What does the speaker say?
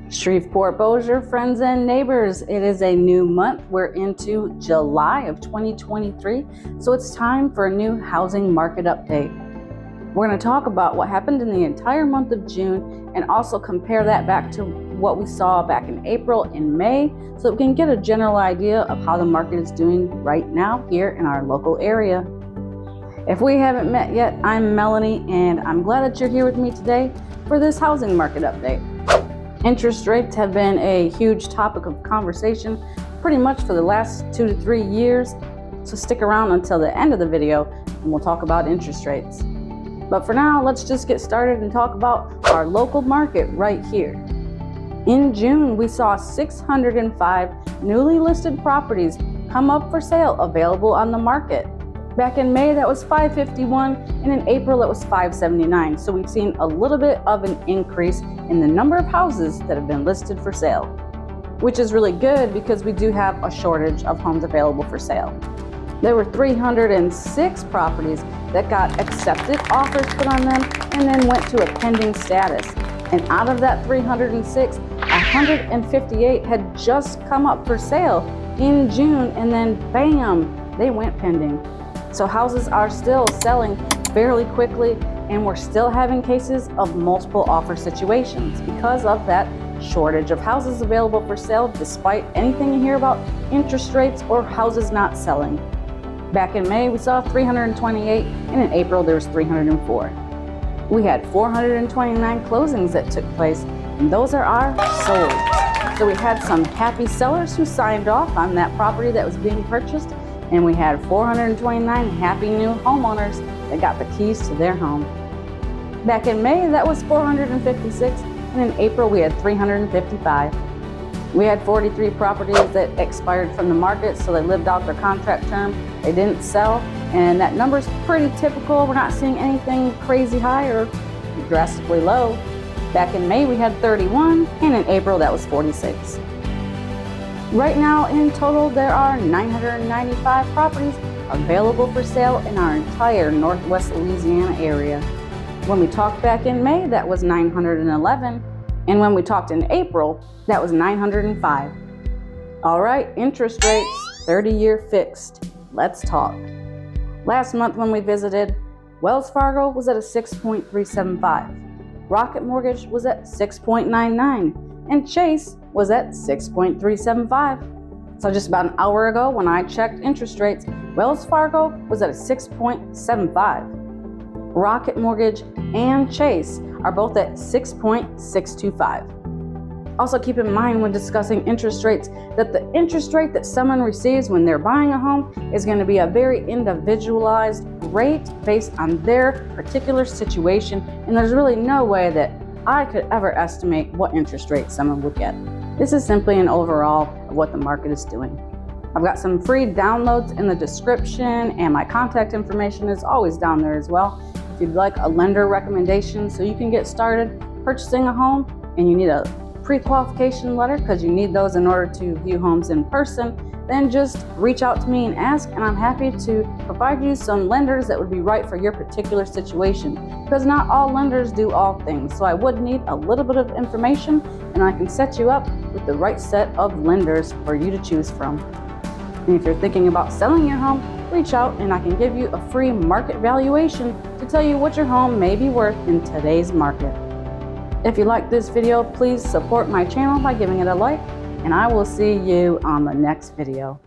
Shreveport Bossier friends and neighbors, it is a new month. We're into July of 2023, so it's time for a new housing market update. We're going to talk about what happened in the entire month of June and also compare that back to what we saw back in April and May so that we can get a general idea of how the market is doing right now here in our local area. If we haven't met yet, I'm Melanie and I'm glad that you're here with me today for this housing market update. Interest rates have been a huge topic of conversation pretty much for the last 2 to 3 years, so stick around until the end of the video and we'll talk about interest rates. But for now, let's just get started and talk about our local market right here. In June, we saw 605 newly listed properties come up for sale available on the market. Back in May, that was 551, and in April, it was 579. So we've seen a little bit of an increase in the number of houses that have been listed for sale, which is really good because we do have a shortage of homes available for sale. There were 306 properties that got accepted offers put on them and then went to a pending status. And out of that 306, 158 had just come up for sale in June, and then bam, they went pending. So houses are still selling fairly quickly, and we're still having cases of multiple offer situations because of that shortage of houses available for sale, despite anything you hear about interest rates or houses not selling. Back in May, we saw 328, and in April, there was 304. We had 429 closings that took place, and those are our sold. So we had some happy sellers who signed off on that property that was being purchased, and we had 429 happy new homeowners that got the keys to their home. Back in May, that was 456, and in April, we had 355. We had 43 properties that expired from the market, so they lived out their contract term. They didn't sell, and that number's pretty typical. We're not seeing anything crazy high or drastically low. Back in May, we had 31, and in April, that was 46. Right now, in total, there are 995 properties available for sale in our entire Northwest Louisiana area. When we talked back in May, that was 911, and when we talked in April, that was 905. All right, interest rates, 30-year fixed. Let's talk. Last month when we visited, Wells Fargo was at a 6.375. Rocket Mortgage was at 6.99. And Chase was at 6.375. So just about an hour ago when I checked interest rates, Wells Fargo was at a 6.75. Rocket Mortgage and Chase are both at 6.625. Also keep in mind when discussing interest rates that the interest rate that someone receives when they're buying a home is going to be a very individualized rate based on their particular situation, and there's really no way that I could ever estimate what interest rate someone would get. This is simply an overall of what the market is doing. I've got some free downloads in the description, and my contact information is always down there as well. If you'd like a lender recommendation so you can get started purchasing a home and you need a pre-qualification letter because you need those in order to view homes in person, then just reach out to me and ask, and I'm happy to provide you some lenders that would be right for your particular situation, because not all lenders do all things. So I would need a little bit of information, and I can set you up with the right set of lenders for you to choose from. And if you're thinking about selling your home, reach out and I can give you a free market valuation to tell you what your home may be worth in today's market. If you like this video, please support my channel by giving it a like, and I will see you on the next video.